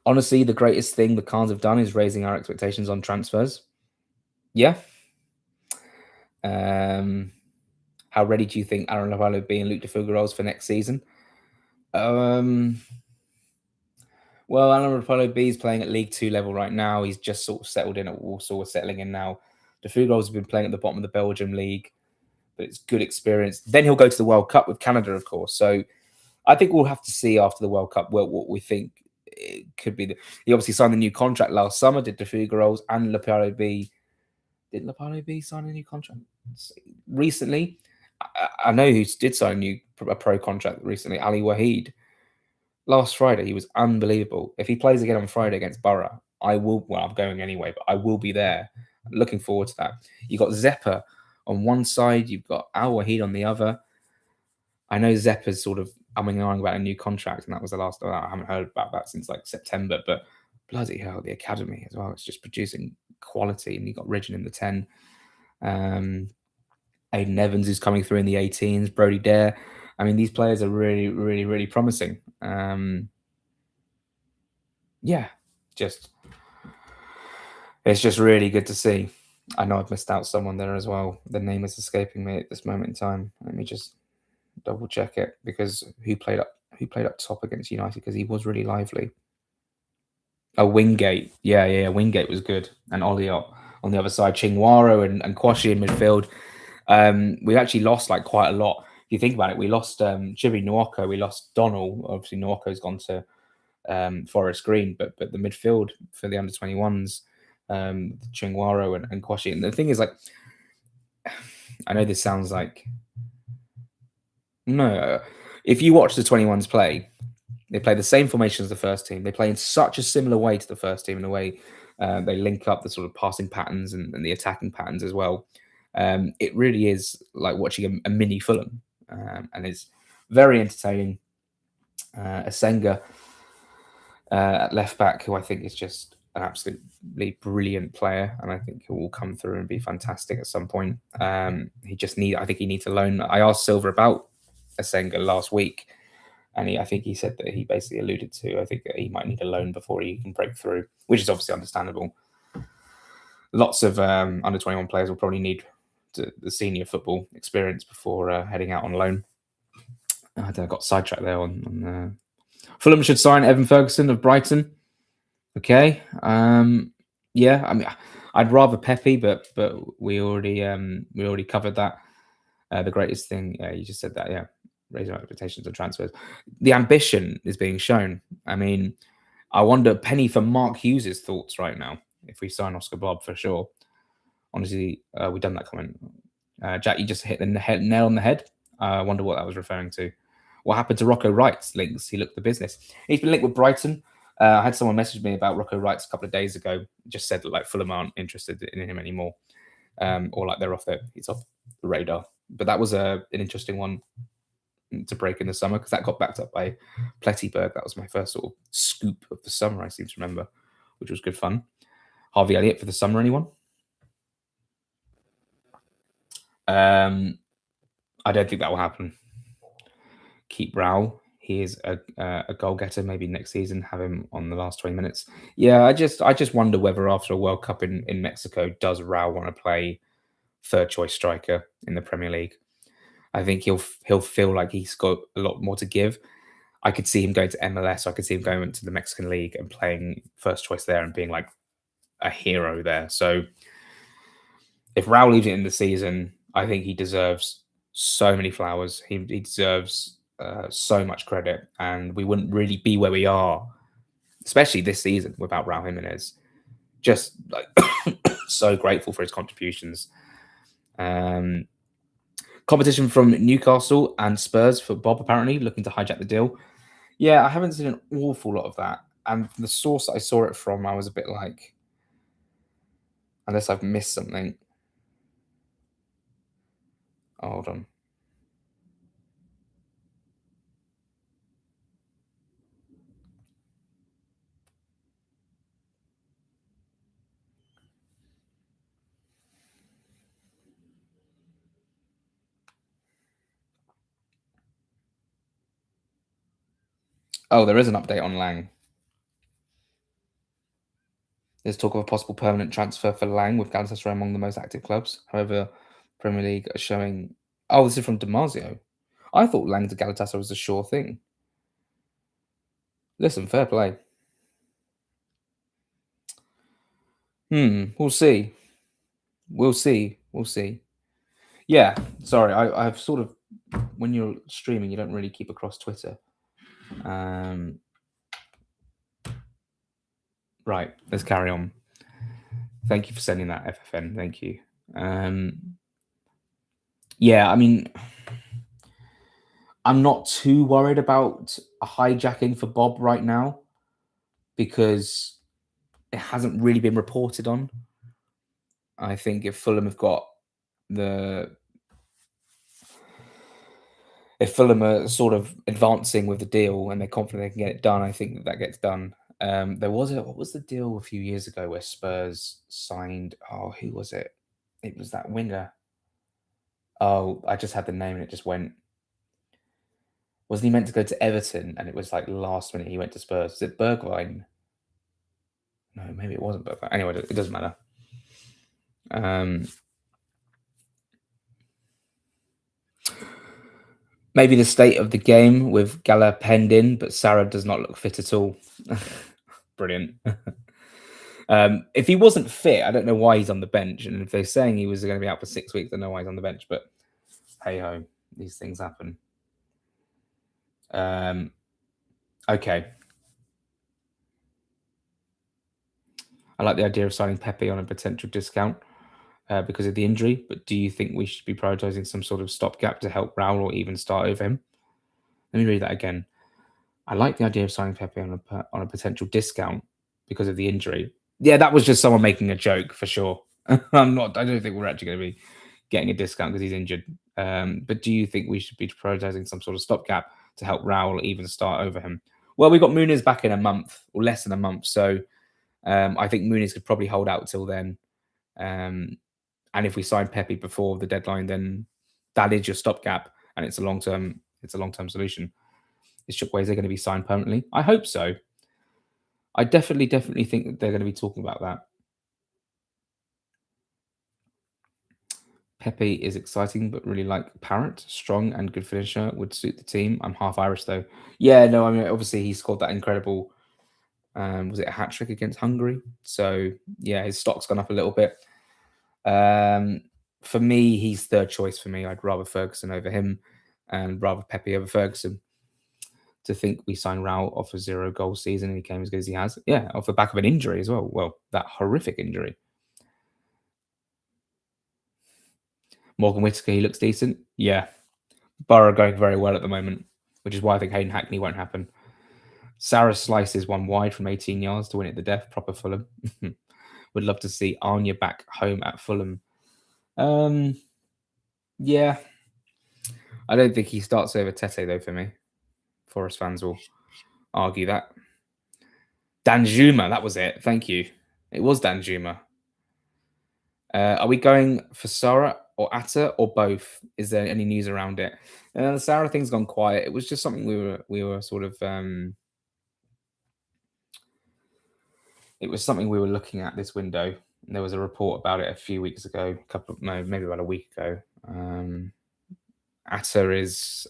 Honestly, the greatest thing the Khans have done is raising our expectations on transfers. Yeah. Um, how ready do you think Aaron Lavallo will be and Luke de Figueroa for next season? Um, well, Aaron Lavallo B is playing at League Two level right now. He's just sort of settled in at Warsaw. We're settling in now. De Figueroa has been playing at the bottom of the Belgium league, but it's good experience. Then he'll go to the World Cup with Canada, of course. So I think we'll have to see after the World Cup what we think it could be. He obviously signed the new contract last summer. Did De Figueroa and Laparo B? Did Laparo B sign a new contract recently? I know who did sign a pro contract recently. Ali Wahid last Friday. He was unbelievable. If he plays again on Friday against Borough, I will. Well, I'm going anyway, but I will be there. I'm looking forward to that. You got Zeppa on one side. You've got Al Wahid on the other. I know Zeppa's sort of umming on about a new contract, and that was the last. I haven't heard about that since like September. But bloody hell, the academy as well. It's just producing quality, and you got Ridgen in the 10. Aiden Evans is coming through in the 18s. Brody Dare. I mean, these players are really, really, really promising. Yeah, just it's just really good to see. I know I've missed out someone there as well. The name is escaping me at this moment in time. Let me just double check it because who played up top against United because he was really lively. Oh, Wingate. Yeah. Wingate was good. And Oliot on the other side, Chingwaro and Kwashi in midfield. We actually lost like quite a lot. If you think about it, we lost Chibi Nwoko, we lost Donnell. Obviously, Nwako's gone to Forest Green, but the midfield for the under 21s, Chingwaro and Kwashi. And the thing is, like, I know this sounds like no. If you watch the 21s play, they play the same formation as the first team. They play in such a similar way to the first team in a way they link up the sort of passing patterns and the attacking patterns as well. It really is like watching a mini Fulham, and it's very entertaining. Asenga at left back, who I think is just an absolutely brilliant player, and I think he will come through and be fantastic at some point. I think he needs a loan. I asked Silver about Asenga last week, and I think he said that he basically alluded to, I think that he might need a loan before he can break through, which is obviously understandable. Lots of under 21 players will probably need the senior football experience before heading out on loan. I got sidetracked there on Fulham should sign Evan Ferguson of Brighton. Okay. Yeah, I mean, I'd rather Pepe, but we already covered that. The greatest thing, yeah, you just said that, yeah, raising our expectations of transfers. The ambition is being shown. I mean, I wonder, Penny, for Mark Hughes' thoughts right now. If we sign Oscar Bobb for sure. Honestly, we've done that comment. Jack, you just hit the nail on the head. I wonder what that was referring to. What happened to Rocco Wright's links? He looked the business. He's been linked with Brighton. I had someone message me about Rocco Wrights a couple of days ago. Just said that like Fulham aren't interested in him anymore, or like he's off the radar. But that was an interesting one to break in the summer because that got backed up by Plettyberg. That was my first sort of scoop of the summer, I seem to remember, which was good fun. Harvey Elliott for the summer, anyone? I don't think that will happen. Keep Rao. He is a goal getter. Maybe next season have him on the last 20 minutes. Yeah, I just wonder whether after a World Cup in Mexico, does Rao want to play third choice striker in the Premier League? I think he'll feel like he's got a lot more to give. I could see him going to MLS. I could see him going to the Mexican League and playing first choice there and being like a hero there. So if Rao leaves it in the season, I think he deserves so many flowers. He deserves so much credit, and we wouldn't really be where we are, especially this season, without Raul Jimenez. Just like so grateful for his contributions. Competition from Newcastle and Spurs for Bobb, apparently looking to hijack the deal. Yeah, I haven't seen an awful lot of that, and from the source that I saw it from, I was a bit like, unless I've missed something. Oh, hold on. Oh, there is an update on Lang. There's talk of a possible permanent transfer for Lang, with Galatasaray among the most active clubs. However, Premier League are showing. Oh, this is from Damasio. I thought Lang to Galatasaray was a sure thing. Listen, fair play. We'll see. We'll see. We'll see. Yeah, sorry. I've sort of, when you're streaming, you don't really keep across Twitter. Right, let's carry on. Thank you for sending that, FFN. Thank you. Yeah, I mean, I'm not too worried about a hijacking for Bobb right now because it hasn't really been reported on. I think if Fulham have got the if Fulham are sort of advancing with the deal and they're confident they can get it done, I think that gets done. There was what was the deal a few years ago where Spurs signed? Oh, who was it? It was that winger. Oh, I just had the name and it just went. Wasn't he meant to go to Everton? And it was like last minute he went to Spurs. Was it Bergwijn? No, maybe it wasn't Bergwijn. Anyway, it doesn't matter. Maybe the state of the game with Gala penned in, but Sarah does not look fit at all. Brilliant. If he wasn't fit, I don't know why he's on the bench. And if they're saying he was going to be out for 6 weeks, I don't know why he's on the bench. But hey ho, these things happen. Okay. I like the idea of signing Pepe on a potential discount because of the injury. But do you think we should be prioritizing some sort of stopgap to help Raul or even start over him? Let me read that again. I like the idea of signing Pepe on a potential discount because of the injury. Yeah, that was just someone making a joke for sure. I'm not. I don't think we're actually going to be getting a discount because he's injured. But do you think we should be prioritizing some sort of stopgap to help Raul even start over him? Well, we've got Muniz back in a month or less than a month, so I think Muniz could probably hold out till then. And if we sign Pepe before the deadline, then that is your stopgap, and it's a long term. It's a long term solution. Is Chukwueze going to be signed permanently? I hope so. I definitely think that they're going to be talking about that. Pepe is exciting, but really like Parrot, strong and good finisher, would suit the team. I'm half Irish though. Yeah, no, I mean obviously he scored that incredible. Was it a hat trick against Hungary? So yeah, his stock's gone up a little bit. For me, he's third choice for me. I'd rather Ferguson over him, and rather Pepe over Ferguson. To think we signed Raul off a 0-goal season and he came as good as he has. Yeah, off the back of an injury as well. Well, that horrific injury. Morgan Whittaker, he looks decent. Yeah. Borough going very well at the moment, which is why I think Hayden Hackney won't happen. Sarah slices one wide from 18 yards to win it the death. Proper Fulham. Would love to see Anya back home at Fulham. Yeah. I don't think he starts over Tete, though, for me. Forest fans will argue that. Danjuma, that was it. Thank you. It was Danjuma. Are we going for Sarah or Atta or both? Is there any news around it? The Sarah thing's gone quiet. It was just something we were sort of. It was something we were looking at this window. There was a report about it a few weeks ago, maybe about a week ago. Atta is.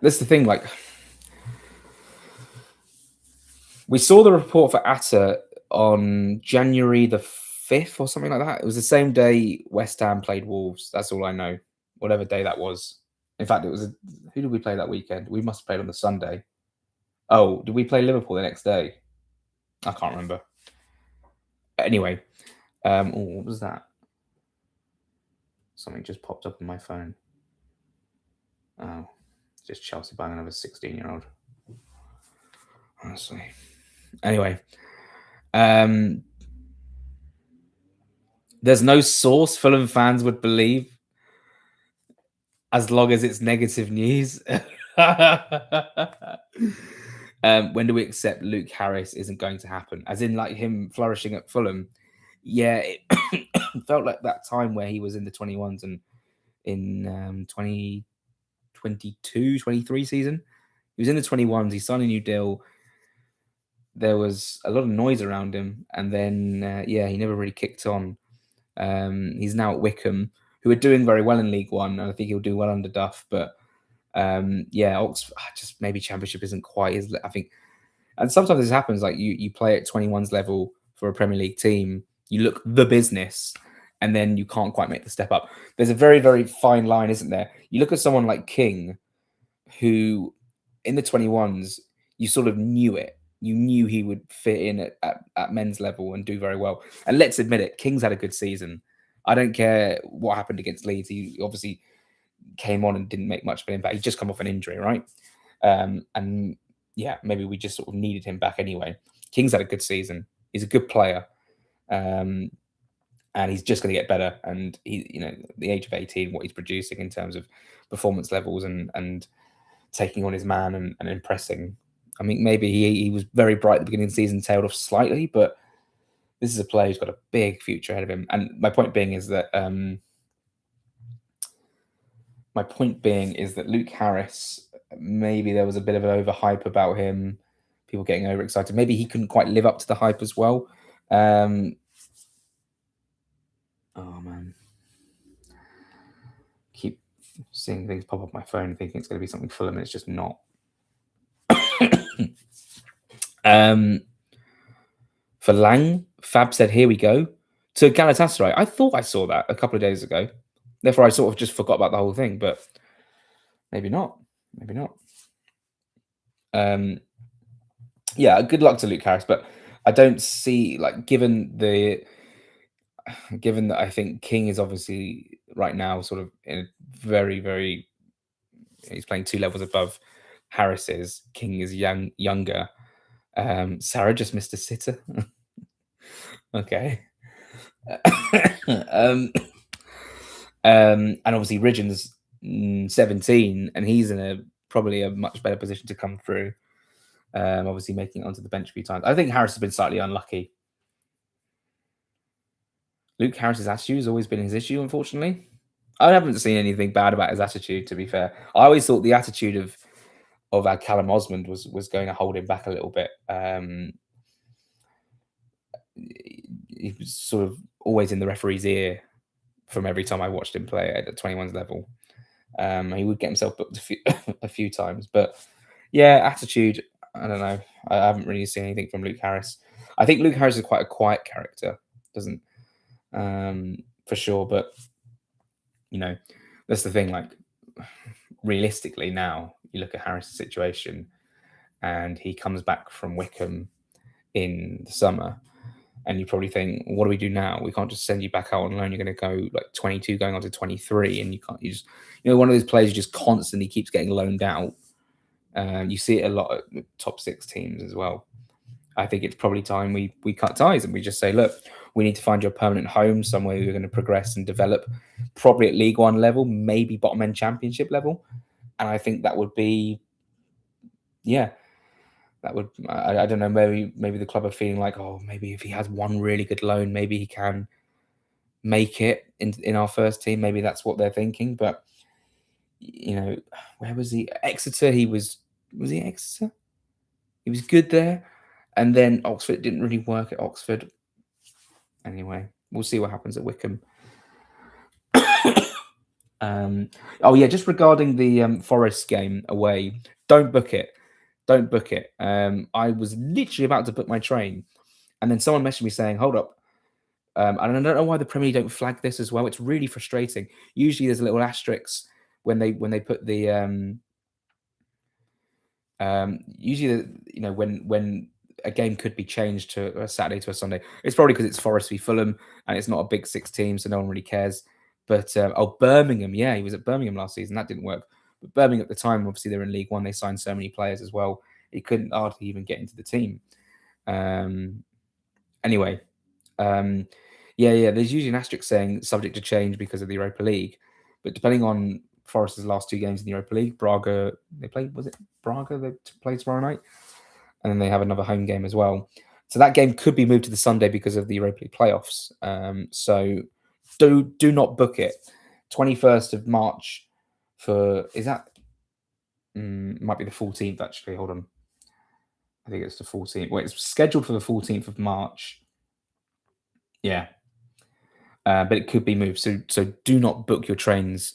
That's the thing. Like, we saw the report for Atta on January the 5th or something like that. It was the same day West Ham played Wolves. That's all I know. Whatever day that was. In fact, it was who did we play that weekend? We must have played on the Sunday. Oh, did we play Liverpool the next day? I can't remember. Anyway, what was that? Something just popped up on my phone. Oh, just Chelsea buying another 16-year-old. Honestly. Anyway, there's no source Fulham fans would believe as long as it's negative news. When do we accept Luke Harris isn't going to happen? As in, like him flourishing at Fulham. Yeah, it felt like that time where he was in the 21s and in 2020, 22, 23 season. He was in the 21s. He signed a new deal. There was a lot of noise around him, and then he never really kicked on. He's now at Wickham, who are doing very well in League One, and I think he'll do well under Duff. But Oxford, just maybe Championship isn't quite his. I think, and sometimes this happens. Like you play at 21s level for a Premier League team, you look the business, and then you can't quite make the step up. There's a very, very fine line, isn't there? You look at someone like King, who in the 21s, you sort of knew it. You knew he would fit in at men's level and do very well. And let's admit it, King's had a good season. I don't care what happened against Leeds. He obviously came on and didn't make much of an impact. He'd just come off an injury, right? And maybe we just sort of needed him back anyway. King's had a good season. He's a good player. And he's just going to get better. And the age of 18, what he's producing in terms of performance levels and taking on his man and impressing. I mean, maybe he was very bright at the beginning of the season, tailed off slightly, but this is a player who's got a big future ahead of him. And my point being is that Luke Harris, maybe there was a bit of an overhype about him, people getting overexcited. Maybe he couldn't quite live up to the hype as well. Oh man, keep seeing things pop up my phone, thinking it's going to be something Fulham, and it's just not. For Lang, Fab said, "Here we go to Galatasaray." I thought I saw that a couple of days ago. Therefore, I sort of just forgot about the whole thing, but maybe not. Maybe not. Good luck to Luke Harris, but I don't see, like, given that I think King is obviously right now sort of in a very, very, he's playing 2 levels above Harris is. King is younger. Sarah just missed a sitter. Okay. And obviously Ridgen's 17, and he's in probably a much better position to come through. Obviously making it onto the bench a few times. I think Harris has been slightly unlucky. Luke Harris's attitude has always been his issue, unfortunately. I haven't seen anything bad about his attitude, to be fair. I always thought the attitude of our Callum Osmond was going to hold him back a little bit. He was sort of always in the referee's ear from every time I watched him play at the 21s level. He would get himself booked a few times. But yeah, attitude, I don't know. I haven't really seen anything from Luke Harris. I think Luke Harris is quite a quiet character. Doesn't, for sure. But, that's the thing. Like, realistically now, you look at Harris' situation and he comes back from Wickham in the summer, and you probably think, what do we do now? We can't just send you back out on loan. You're going to go like 22 going on to 23, and you just one of those players who just constantly keeps getting loaned out. You see it a lot at top 6 teams as well. I think it's probably time we cut ties and we just say, look, we need to find you a permanent home, somewhere you're going to progress and develop, probably at League One level, maybe bottom end Championship level. And I think that would be, that would, I don't know, maybe the club are feeling like, oh, maybe if he has one really good loan, maybe he can make it in our first team. Maybe that's what they're thinking. But, where was he? Exeter, was he Exeter? He was good there. And then Oxford, didn't really work at Oxford. Anyway, we'll see what happens at Wickham. Just regarding the Forest game away, don't book it. Don't book it. I was literally about to book my train, and then someone messaged me saying, hold up. And I don't know why the Premier League don't flag this as well. It's really frustrating. Usually there's a little asterisk when they put the usually when a game could be changed to a Saturday to a Sunday. It's probably because it's Forest v Fulham and it's not a big 6 team, so no one really cares. But Birmingham, he was at Birmingham last season. That didn't work. But Birmingham at the time, obviously they're in League One. They signed so many players as well. He couldn't hardly even get into the team. Anyway, there's usually an asterisk saying subject to change because of the Europa League. But depending on Forest's last 2 games in the Europa League, Braga, they played tomorrow night? And then they have another home game as well. So that game could be moved to the Sunday because of the Europa League playoffs. So do not book it. 21st of March is that Might be the 14th actually. Hold on. I think it's the 14th. Wait, it's scheduled for the 14th of March. Yeah, but it could be moved. So do not book your trains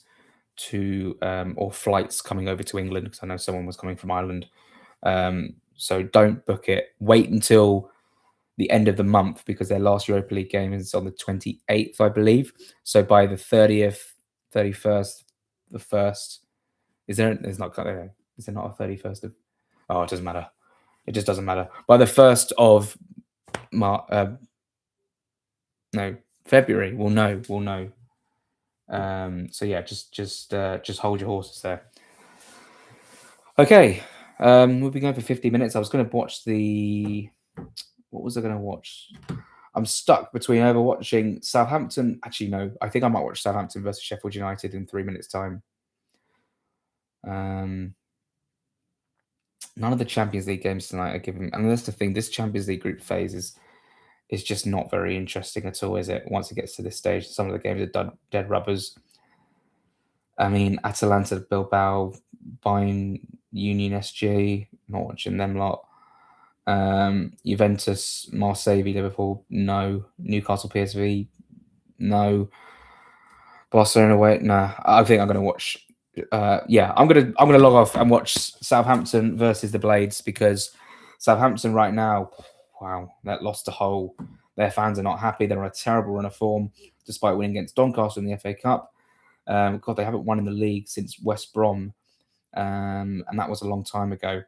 to or flights coming over to England, because I know someone was coming from Ireland. So don't book it. Wait until the end of the month, because their last Europa League game is on the 28th, I believe. So by the 30th, 31st, the first, there's not is there not a 31st of, oh, it doesn't matter. It just doesn't matter. By the 1st of no, February, we'll know. We'll know. So yeah, just hold your horses there. Okay. We've been going for 50 minutes. I was going to watch what was I going to watch? I'm stuck between either watching Southampton. Actually, no, I think I might watch Southampton versus Sheffield United in 3 minutes' time. None of the Champions League games tonight are given, and that's the thing. This Champions League group phase is just not very interesting at all, is it? Once it gets to this stage, some of the games are dead rubbers. I mean, Atalanta, Bilbao, Bayern, Union, SG. Not watching them lot. Juventus, Marseille, Liverpool, no. Newcastle, PSV, no. Barcelona, wait, nah. I think I'm going to watch. I'm gonna log off and watch Southampton versus the Blades, because Southampton right now, wow, that lost a hole. Their fans are not happy. They're on a terrible run of form, despite winning against Doncaster in the FA Cup. God, they haven't won in the league since West Brom, and that was a long time ago.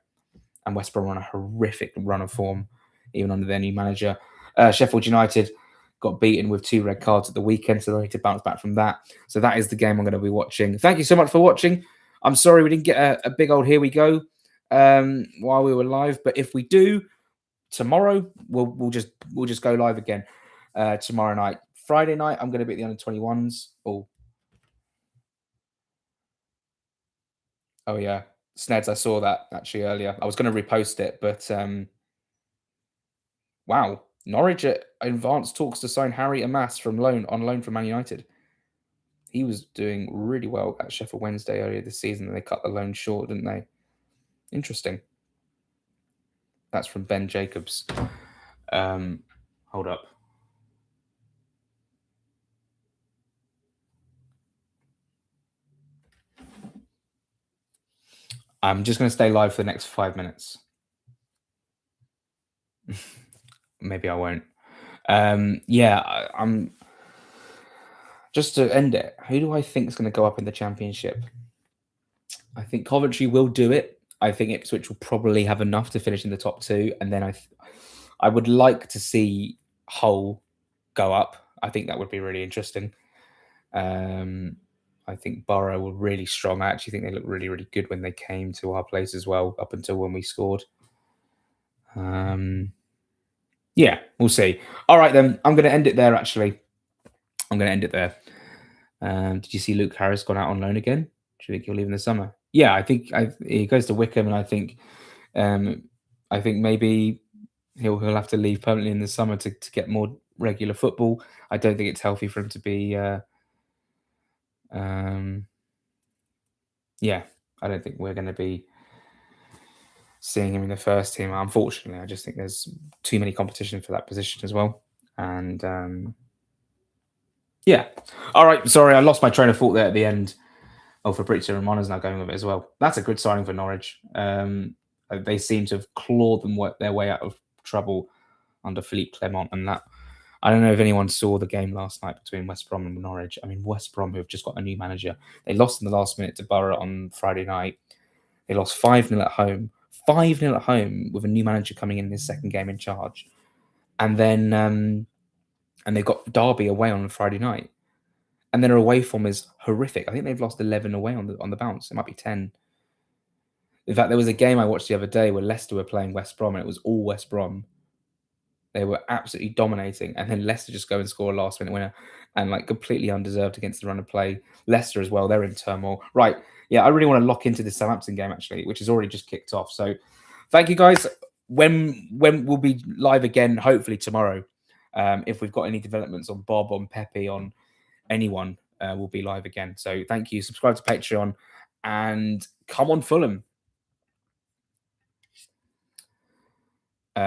And West Brom are on a horrific run of form, even under their new manager. Sheffield United got beaten with 2 red cards at the weekend, so they need to bounce back from that. So that is the game I'm going to be watching. Thank you so much for watching. I'm sorry we didn't get a big old here we go while we were live, but if we do tomorrow, we'll just go live again tomorrow night. Friday night, I'm going to be at the under-21s. Oh yeah, Sneds. I saw that actually earlier. I was going to repost it, but wow, Norwich at advanced talks to sign Harry Amas on loan from Man United. He was doing really well at Sheffield Wednesday earlier this season, and they cut the loan short, didn't they? Interesting. That's from Ben Jacobs. Hold up. I'm just going to stay live for the next 5 minutes. Maybe I won't. I'm just to end it. Who do I think is going to go up in the Championship? I think Coventry will do it. I think Ipswich will probably have enough to finish in the top 2, and then I would like to see Hull go up. I think that would be really interesting. I think Borough were really strong. I actually think they looked really, really good when they came to our place as well, up until when we scored. Yeah, we'll see. All right, then. I'm going to end it there, actually. I'm going to end it there. Did you see Luke Harris gone out on loan again? Do you think he'll leave in the summer? Yeah, I think he goes to Wickham, and I think maybe he'll have to leave permanently in the summer to get more regular football. I don't think it's healthy for him to be. Yeah, I don't think we're going to be seeing him in the first team. Unfortunately, I just think there's too many competition for that position as well. And yeah. All right. Sorry, I lost my train of thought there at the end. Oh, Fabrizio Romaно's now going with it as well. That's a good signing for Norwich. They seem to have clawed their way out of trouble under Philippe Clement, and that. I don't know if anyone saw the game last night between West Brom and Norwich. I mean, West Brom, who have just got a new manager, they lost in the last minute to Borough on Friday night. They lost 5-0 at home. 5-0 at home with a new manager coming in his second game in charge. And then and they've got Derby away on Friday night. And their away form is horrific. I think they've lost 11 away on the bounce. It might be 10. In fact, there was a game I watched the other day where Leicester were playing West Brom, and it was all West Brom. They were absolutely dominating, and then Leicester just go and score a last-minute winner, and like completely undeserved against the run of play. Leicester as well, they're in turmoil. Right, yeah, I really want to lock into this Southampton game actually, which has already just kicked off. So, thank you guys. When we'll be live again, hopefully tomorrow. If we've got any developments on Bobb, on Pepi, on anyone, we'll be live again. So, thank you. Subscribe to Patreon, and come on, Fulham. Uh,